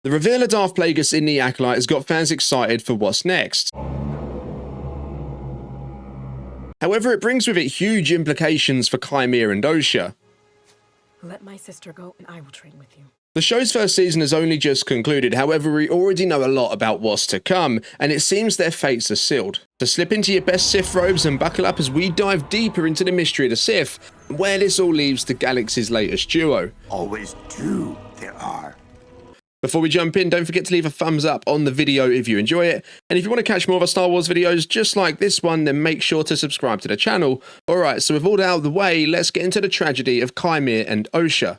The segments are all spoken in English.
The reveal of Darth Plagueis in The Acolyte has got fans excited for what's next. However, it brings with it huge implications for Qimir and Osha. Let my sister go and I will train with you. The show's first season has only just concluded, however we already know a lot about what's to come, and it seems their fates are sealed. So slip into your best Sith robes and buckle up as we dive deeper into the mystery of the Sith, and where this all leaves the galaxy's latest duo. Always two there are. Before we jump in, don't forget to leave a thumbs up on the video if you enjoy it, and if you want to catch more of our Star Wars videos just like this one, then make sure to subscribe to the channel. Alright, so with all that out of the way, let's get into the tragedy of Qimir and Osha.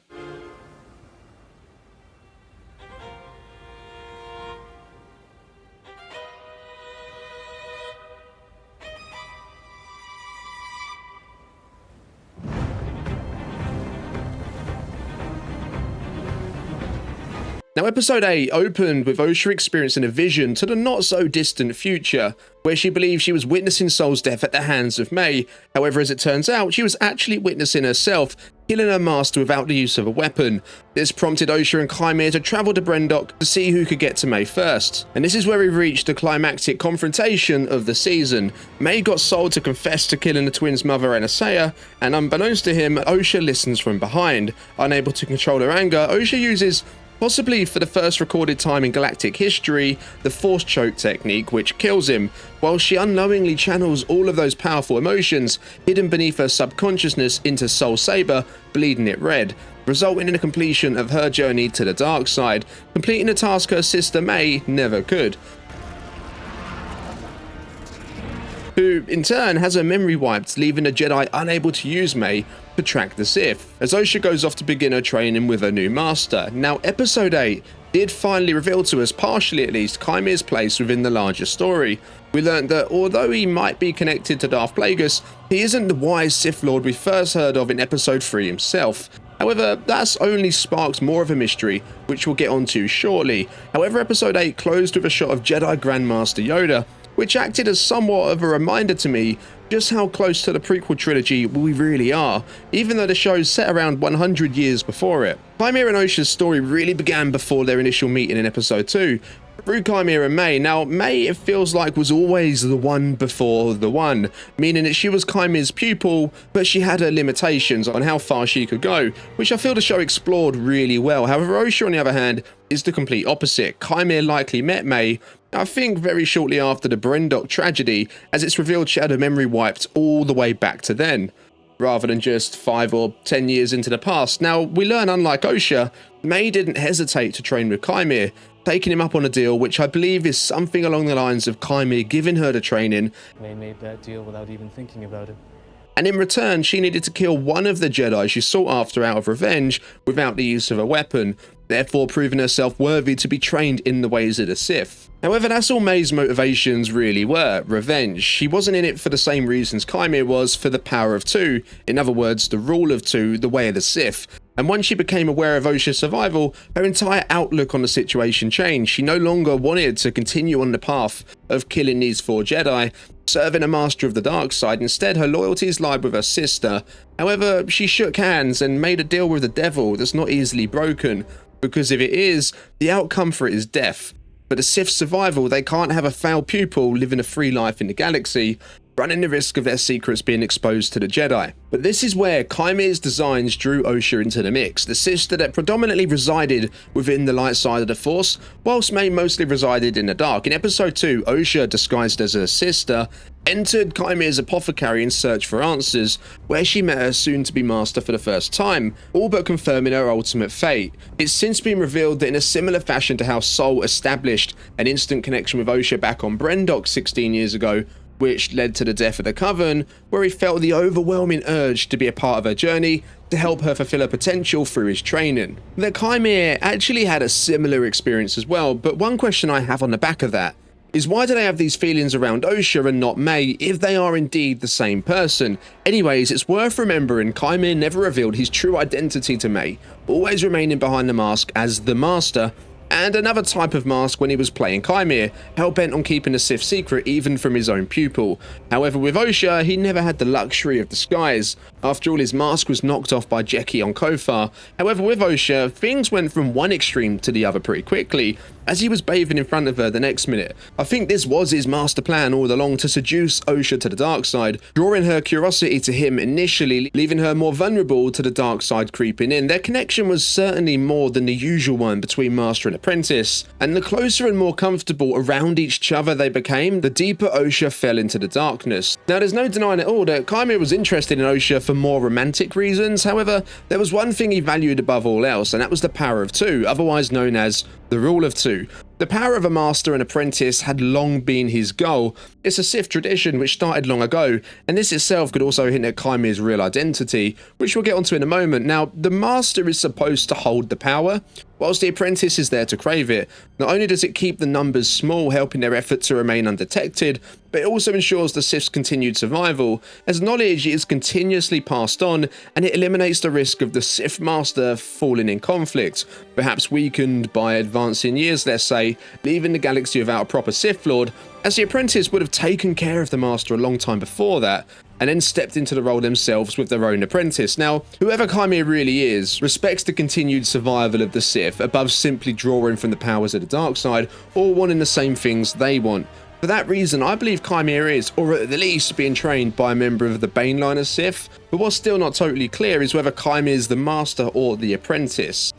Now, episode 8 opened with Osha experiencing a vision to the not-so-distant future, where she believed she was witnessing Soul's death at the hands of Mae. However, as it turns out, she was actually witnessing herself killing her master without the use of a weapon. This prompted Osha and Qimir to travel to Brendok to see who could get to Mae first. And this is where we reached the climactic confrontation of the season. Mae got Soul to confess to killing the twins' mother and Asaya, and unbeknownst to him, Osha listens from behind. Unable to control her anger, Osha uses, possibly for the first recorded time in galactic history, the force choke technique, which kills him, while she unknowingly channels all of those powerful emotions hidden beneath her subconsciousness into Soul Saber, bleeding it red, resulting in the completion of her journey to the dark side, completing a task her sister Mae never could. Who, in turn, has her memory wiped, leaving the Jedi unable to use Mae to track the Sith, as Osha goes off to begin her training with her new master. Now, episode 8 did finally reveal to us, partially at least, Qimir's place within the larger story. We learned that although he might be connected to Darth Plagueis, he isn't the wise Sith Lord we first heard of in episode 3 himself. However, that's only sparked more of a mystery, which we'll get onto shortly. However, episode 8 closed with a shot of Jedi Grandmaster Yoda, which acted as somewhat of a reminder to me just how close to the prequel trilogy we really are, even though the show's set around 100 years before it. Qimir and Osha's story really began before their initial meeting in episode 2, through Qimir and Mae. Now, Mae, it feels like, was always the one before the one, meaning that she was Qimir's pupil, but she had her limitations on how far she could go, which I feel the show explored really well. However, Osha, on the other hand, is the complete opposite. Qimir likely met Mae, I think, very shortly after the Brendok tragedy, as it's revealed she had her memory wiped all the way back to then, rather than just 5 or 10 years into the past. Now, we learn, unlike Osha, Mae didn't hesitate to train with Qimir, taking him up on a deal which I believe is something along the lines of Qimir giving her the training. Mae made that deal without even thinking about it. And in return, she needed to kill one of the Jedi she sought after out of revenge without the use of a weapon, therefore proving herself worthy to be trained in the ways of the Sith. However, that's all Mae's motivations really were, revenge. She wasn't in it for the same reasons Qimir was, for the power of two, in other words, the rule of two, the way of the Sith. And once she became aware of Osha's survival, her entire outlook on the situation changed. She no longer wanted to continue on the path of killing these 4 Jedi, serving a master of the dark side. Instead, her loyalties lied with her sister. However, she shook hands and made a deal with the devil that's not easily broken, because if it is, the outcome for it is death. For the Sith's survival, they can't have a failed pupil living a free life in the galaxy, running the risk of their secrets being exposed to the Jedi. But this is where Qimir's designs drew Osha into the mix, the sister that predominantly resided within the light side of the Force, whilst Mae mostly resided in the dark. In episode 2, Osha, disguised as her sister, entered Qimir's apothecary in search for answers, where she met her soon-to-be master for the first time, all but confirming her ultimate fate. It's since been revealed that in a similar fashion to how Soul established an instant connection with Osha back on Brendok 16 years ago, which led to the death of the Coven, where he felt the overwhelming urge to be a part of her journey to help her fulfill her potential through his training. That Qimir actually had a similar experience as well, but one question I have on the back of that is, why do they have these feelings around Osha and not Mae if they are indeed the same person? Anyways, it's worth remembering Qimir never revealed his true identity to Mae, always remaining behind the mask as the Master, and another type of mask when he was playing Qimir, hell-bent on keeping a Sith secret even from his own pupil. However, with Oosha, he never had the luxury of disguise. After all, his mask was knocked off by Jeki on Kothar. However, with Oosha, things went from one extreme to the other pretty quickly, as he was bathing in front of her the next minute. I think this was his master plan all along, to seduce Oosha to the dark side, drawing her curiosity to him initially, leaving her more vulnerable to the dark side creeping in. Their connection was certainly more than the usual one between master and apprentice, and the closer and more comfortable around each other they became, the deeper Oosha fell into the darkness. Now, there's no denying at all that Qimir was interested in Oosha for more romantic reasons. However, there was one thing he valued above all else, and that was the power of two, otherwise known as the rule of two. The power of a master and apprentice had long been his goal. It's a Sith tradition which started long ago, and this itself could also hint at Chimir's real identity, which we'll get onto in a moment. Now, the master is supposed to hold the power, whilst the apprentice is there to crave it. Not only does it keep the numbers small, helping their effort to remain undetected, but it also ensures the Sith's continued survival, as knowledge is continuously passed on, and it eliminates the risk of the Sith master falling in conflict, perhaps weakened by advancing years, let's say, leaving the galaxy without a proper Sith Lord, as the apprentice would have taken care of the master a long time before that, and then stepped into the role themselves with their own apprentice. Now, whoever Qimir really is, respects the continued survival of the Sith above simply drawing from the powers of the dark side, or wanting the same things they want. For that reason, I believe Qimir is, or at the least, being trained by a member of the Bane line of Sith, but what's still not totally clear is whether Qimir is the master or the apprentice.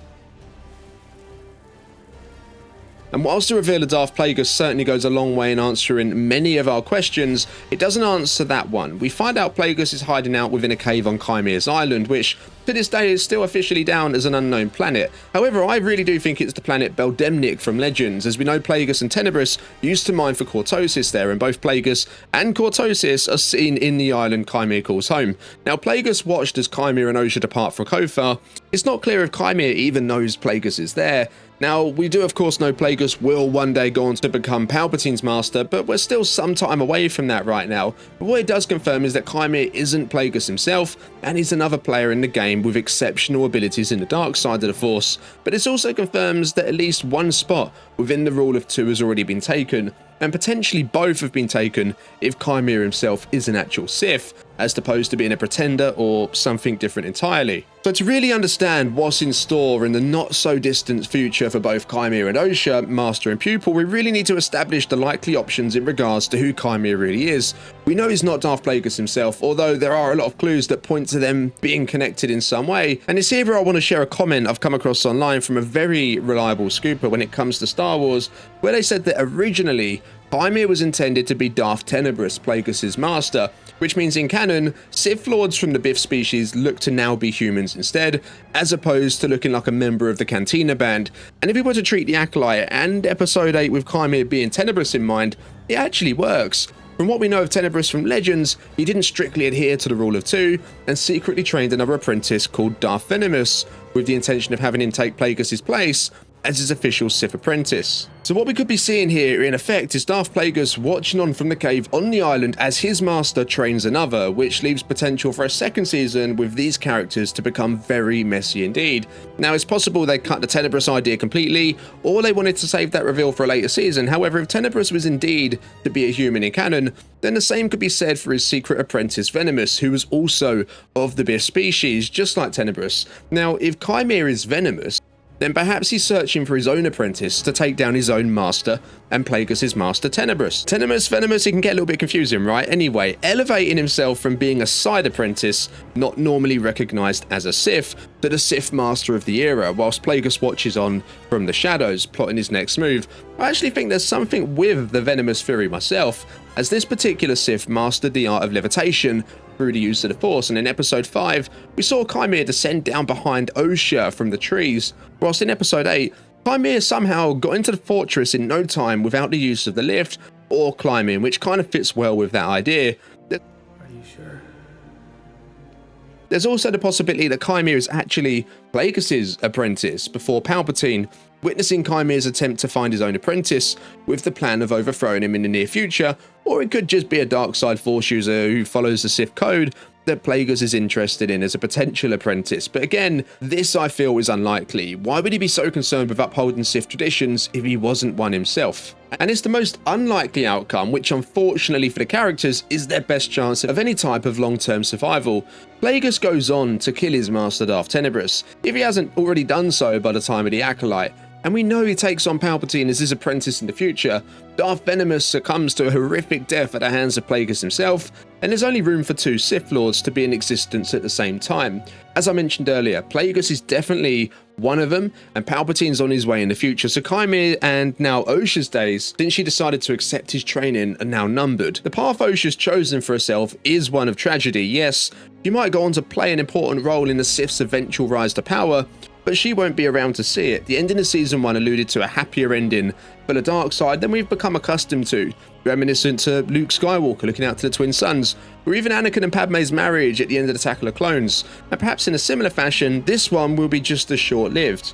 And whilst the reveal of Darth Plagueis certainly goes a long way in answering many of our questions, it doesn't answer that one. We find out Plagueis is hiding out within a cave on Chimir's island, which to this day is still officially down as an unknown planet. However, I really do think it's the planet Beldemnik from Legends, as we know Plagueis and Tenebrous used to mine for Cortosis there, and both Plagueis and Cortosis are seen in the island Qimir calls home. Now, Plagueis watched as Qimir and Oosha depart from Kothar. It's not clear if Qimir even knows Plagueis is there. Now, we do of course know Plagueis will one day go on to become Palpatine's master, but we're still some time away from that right now. But what it does confirm is that Qimir isn't Plagueis himself, and he's another player in the game with exceptional abilities in the dark side of the Force. But this also confirms that at least one spot within the rule of two has already been taken, and potentially both have been taken if Qimir himself is an actual Sith, as opposed to being a pretender or something different entirely. So to really understand what's in store in the not so distant future for both Qimir and Oosha, master and pupil, we really need to establish the likely options in regards to who Qimir really is. We know he's not Darth Plagueis himself, although there are a lot of clues that point to them being connected in some way. And it's here where I want to share a comment I've come across online from a very reliable scooper when it comes to Star Wars, where they said that originally Qimir was intended to be Darth Tenebrous, Plagueis' master, which means in canon, Sith Lords from the Biff species look to now be humans instead, as opposed to looking like a member of the Cantina band. And if we were to treat the Acolyte and Episode 8 with Qimir being Tenebrous in mind, it actually works. From what we know of Tenebrous from Legends, he didn't strictly adhere to the rule of two, and secretly trained another apprentice called Darth Venomous, with the intention of having him take Plagueis' place as his official Sith apprentice. So what we could be seeing here in effect is Darth Plagueis watching on from the cave on the island as his master trains another, which leaves potential for a second season with these characters to become very messy indeed. Now, it's possible they cut the Tenebrous idea completely, or they wanted to save that reveal for a later season. However, if Tenebrous was indeed to be a human in canon, then the same could be said for his secret apprentice Venomous, who was also of the Biff species, just like Tenebrous. Now, if Qimir is Venomous, then perhaps he's searching for his own apprentice to take down his own master and Plagueis' master Tenebrous. Venomous, it can get a little bit confusing, right? Anyway, elevating himself from being a side apprentice, not normally recognized as a Sith, to the Sith master of the era, whilst Plagueis watches on from the shadows, plotting his next move. I actually think there's something with the Venomous theory myself, as this particular Sith mastered the art of levitation through the use of the Force, and in episode 5, we saw Qimir descend down behind Oosha from the trees, whilst in episode 8, Qimir somehow got into the fortress in no time without the use of the lift or climbing, which kind of fits well with that idea. Are you sure? There's also the possibility that Qimir is actually Plagueis' apprentice before Palpatine, witnessing Chimir's attempt to find his own apprentice with the plan of overthrowing him in the near future, or it could just be a dark side Force user who follows the Sith code that Plagueis is interested in as a potential apprentice, but again, this I feel is unlikely. Why would he be so concerned with upholding Sith traditions if he wasn't one himself? And it's the most unlikely outcome, which unfortunately for the characters is their best chance of any type of long-term survival. Plagueis goes on to kill his master Darth Tenebrous, if he hasn't already done so by the time of the Acolyte. And we know he takes on Palpatine as his apprentice in the future. Darth Venomous succumbs to a horrific death at the hands of Plagueis himself, and there's only room for 2 Sith Lords to be in existence at the same time. As I mentioned earlier, Plagueis is definitely one of them, and Palpatine's on his way in the future, so Qimir and now Osha's days, since she decided to accept his training, are now numbered. The path Osha's chosen for herself is one of tragedy, yes. She might go on to play an important role in the Sith's eventual rise to power, but she won't be around to see it. The ending of Season 1 alluded to a happier ending for the dark side than we've become accustomed to, reminiscent to Luke Skywalker looking out to the twin suns, or even Anakin and Padme's marriage at the end of Attack of the Clones. And perhaps in a similar fashion, this one will be just as short-lived.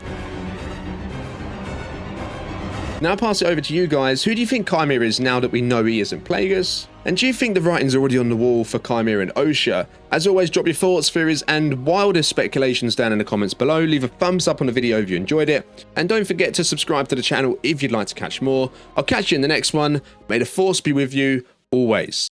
Now I'll pass it over to you guys. Who do you think Qimir is now that we know he isn't Plagueis? And do you think the writing's already on the wall for Qimir and Osha? As always, drop your thoughts, theories, and wildest speculations down in the comments below. Leave a thumbs up on the video if you enjoyed it. And don't forget to subscribe to the channel if you'd like to catch more. I'll catch you in the next one. May the Force be with you, always.